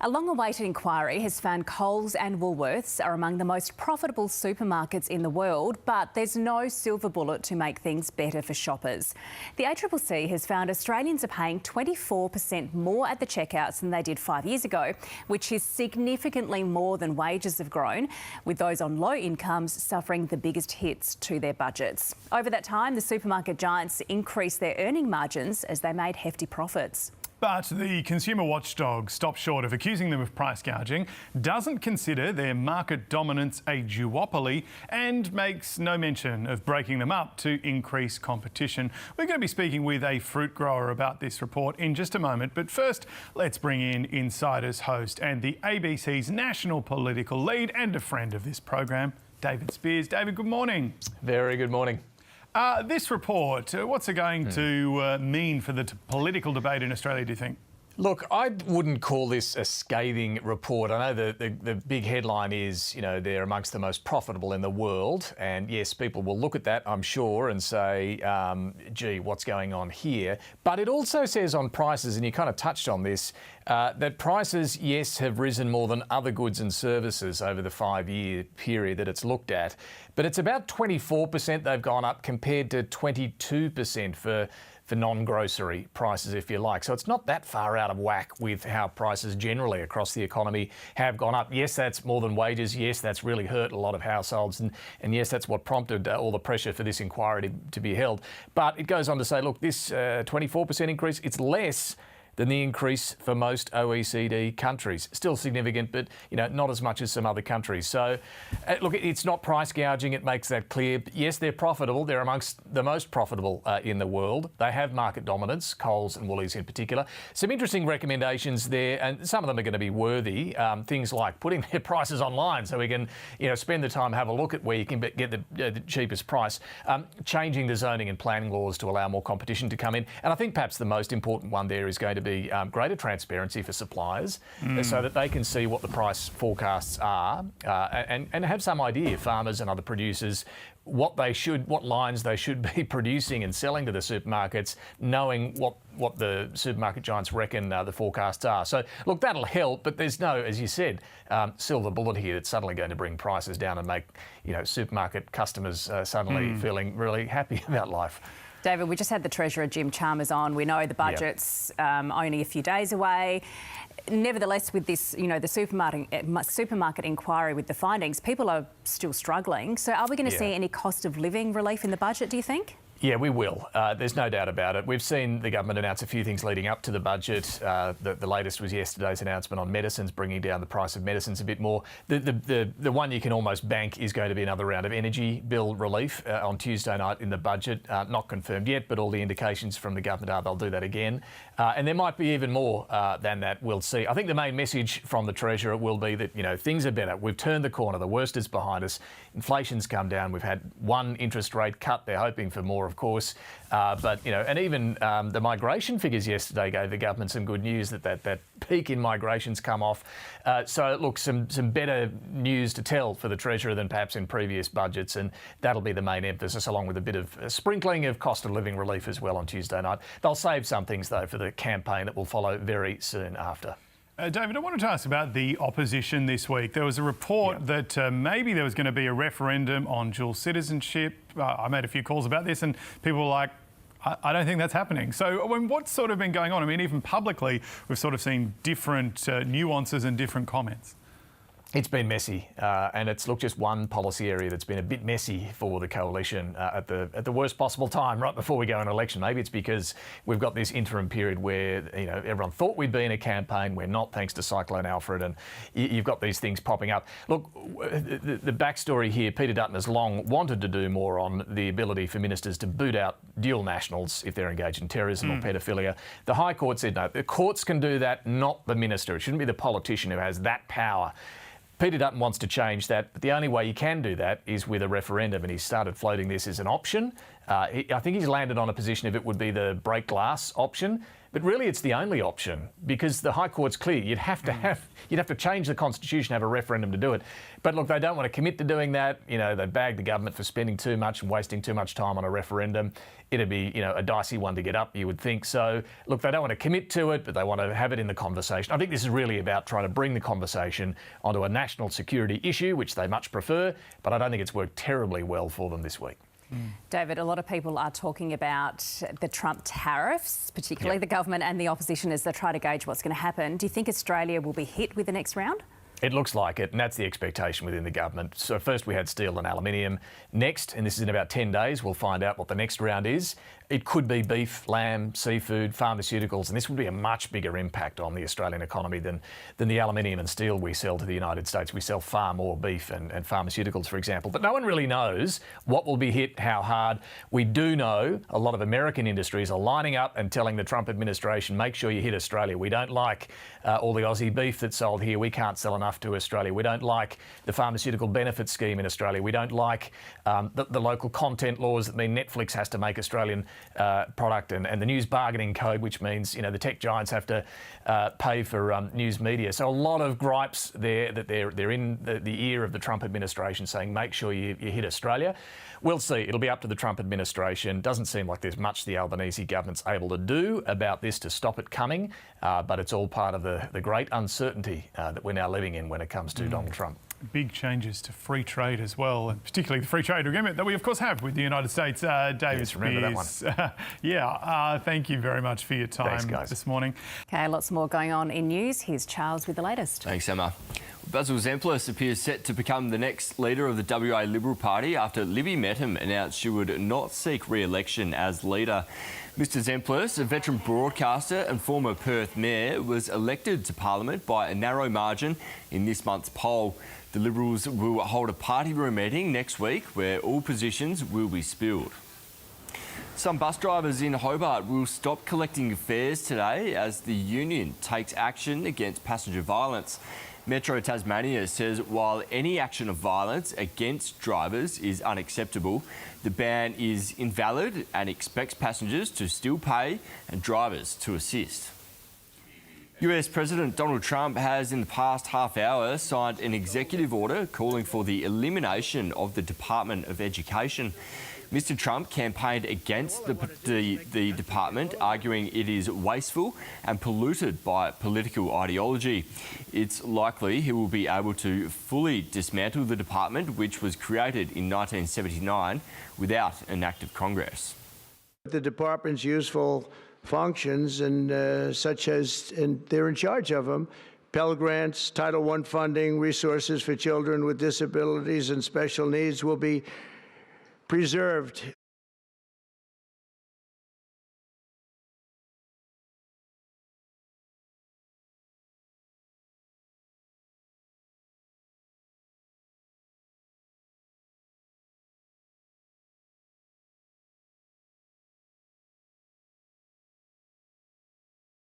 A long-awaited inquiry has found Coles and Woolworths are among the most profitable supermarkets in the world, but there's no silver bullet to make things better for shoppers. The ACCC has found Australians are paying 24% more at the checkouts than they did 5 years ago, which is significantly more than wages have grown, with those on low incomes suffering the biggest hits to their budgets. Over that time, the supermarket giants increased their earning margins as they made hefty profits. But the consumer watchdog stops short of accusing them of price gouging, doesn't consider their market dominance a duopoly, and makes no mention of breaking them up to increase competition. We're going to be speaking with a fruit grower about this report in just a moment, but first let's bring in Insider's host and the ABC's national political lead and a friend of this program, David Speers. David, good morning. Very good morning. This report, what's it going to mean for the political debate in Australia, do you think? Look, I wouldn't call this a scathing report. I know the big headline is, you know, they're amongst the most profitable in the world. And yes, people will look at that, I'm sure, and say, gee, what's going on here? But it also says on prices, and you kind of touched on this, that prices, yes, have risen more than other goods and services over the 5-year period that it's looked at. But it's about 24% they've gone up compared to 22% for non-grocery prices, if you like. So it's not that far out of whack with how prices generally across the economy have gone up. Yes, that's more than wages. Yes, that's really hurt a lot of households. And yes, that's what prompted all the pressure for this inquiry to be held. But it goes on to say, look, this 24% increase, it's less than the increase for most OECD countries. Still significant, but not as much as some other countries. So, look, it's not price gouging, it makes that clear. But yes, they're profitable. They're amongst the most profitable in the world. They have market dominance, Coles and Woolies in particular. Some interesting recommendations there, and some of them are going to be worthy. Things like putting their prices online so we can spend the time, have a look at where you can get the cheapest price. Changing the zoning and planning laws to allow more competition to come in. And I think perhaps the most important one there is going to be greater transparency for suppliers so that they can see what the price forecasts are and have some idea, farmers and other producers, what lines they should be producing and selling to the supermarkets, knowing what the supermarket giants reckon the forecasts are. So, look, that'll help, but there's no, as you said, silver bullet here that's suddenly going to bring prices down and make supermarket customers suddenly feeling really happy about life. David, we just had the Treasurer, Jim Chalmers, on. We know the budget's only a few days away. Nevertheless, with this, the supermarket inquiry with the findings, people are still struggling. So are we going to see any cost of living relief in the budget, do you think? Yeah, we will. There's no doubt about it. We've seen the government announce a few things leading up to the budget. The latest was yesterday's announcement on medicines, bringing down the price of medicines a bit more. The one you can almost bank is going to be another round of energy bill relief on Tuesday night in the budget. Not confirmed yet, but all the indications from the government are they'll do that again. And there might be even more than that. We'll see. I think the main message from the Treasurer will be that, things are better. We've turned the corner. The worst is behind us. Inflation's come down. We've had one interest rate cut. They're hoping for more, of course. But, and even the migration figures yesterday gave the government some good news that peak in migration's come off. So, look, some better news to tell for the Treasurer than perhaps in previous budgets, and that'll be the main emphasis, along with a bit of sprinkling of cost of living relief as well on Tuesday night. They'll save some things, though, for the campaign that will follow very soon after. David, I wanted to ask about the opposition this week. There was a report that maybe there was going to be a referendum on dual citizenship. I made a few calls about this and people were like, I don't think that's happening. So what's sort of been going on? I mean, even publicly, we've sort of seen different nuances and different comments. It's been messy, and it's just one policy area that's been a bit messy for the coalition at the worst possible time, right before we go an election. Maybe it's because we've got this interim period where everyone thought we'd be in a campaign. We're not, thanks to Cyclone Alfred, and you've got these things popping up. Look, the backstory here: Peter Dutton has long wanted to do more on the ability for ministers to boot out dual nationals if they're engaged in terrorism or paedophilia. The High Court said no. The courts can do that, not the minister. It shouldn't be the politician who has that power. Peter Dutton wants to change that, but the only way you can do that is with a referendum, and he started floating this as an option. I think he's landed on a position if it would be the break glass option. But really, it's the only option because the High Court's clear. You'd have to change the Constitution, have a referendum to do it. But look, they don't want to commit to doing that. You know, they bag the government for spending too much and wasting too much time on a referendum. It'd be, you know, a dicey one to get up, you would think. So, look, they don't want to commit to it, but they want to have it in the conversation. I think this is really about trying to bring the conversation onto a national security issue, which they much prefer, but I don't think it's worked terribly well for them this week. David, a lot of people are talking about the Trump tariffs, particularly the government and the opposition, as they try to gauge what's going to happen. Do you think Australia will be hit with the next round? It looks like it, and that's the expectation within the government. So first we had steel and aluminium. Next, and this is in about 10 days, we'll find out what the next round is. It could be beef, lamb, seafood, pharmaceuticals, and this would be a much bigger impact on the Australian economy than the aluminium and steel we sell to the United States. We sell far more beef and pharmaceuticals, for example. But no one really knows what will be hit, how hard. We do know a lot of American industries are lining up and telling the Trump administration, make sure you hit Australia. We don't like all the Aussie beef that's sold here. We can't sell enough to Australia. We don't like the pharmaceutical benefit scheme in Australia. We don't like the local content laws that mean Netflix has to make Australian product and the news bargaining code, which means, you know, the tech giants have to pay for news media. So a lot of gripes there that they're in the ear of the Trump administration saying, make sure you hit Australia. We'll see. It'll be up to the Trump administration. Doesn't seem like there's much the Albanese government's able to do about this to stop it coming, but it's all part of the great uncertainty that we're now living in when it comes to Donald Trump. Big changes to free trade as well, and particularly the free trade agreement that we, of course, have with the United States. David Speers. Remember that one. Thank you very much for your time this morning. Okay, lots more going on in news. Here's Charles with the latest. Thanks, Emma. Basil Zempilas appears set to become the next leader of the WA Liberal Party after Libby Mettam announced she would not seek re-election as leader. Mr Zempilas, a veteran broadcaster and former Perth mayor, was elected to Parliament by a narrow margin in this month's poll. The Liberals will hold a party room meeting next week where all positions will be spilled. Some bus drivers in Hobart will stop collecting fares today as the union takes action against passenger violence. Metro Tasmania says while any action of violence against drivers is unacceptable, the ban is invalid and expects passengers to still pay and drivers to assist. US President Donald Trump has in the past half hour signed an executive order calling for the elimination of the Department of Education. Mr Trump campaigned against the department, arguing it is wasteful and polluted by political ideology. It's likely he will be able to fully dismantle the department, which was created in 1979 without an act of Congress. The department's useful functions and such as, and they're in charge of them, Pell Grants, Title I funding, resources for children with disabilities and special needs will be preserved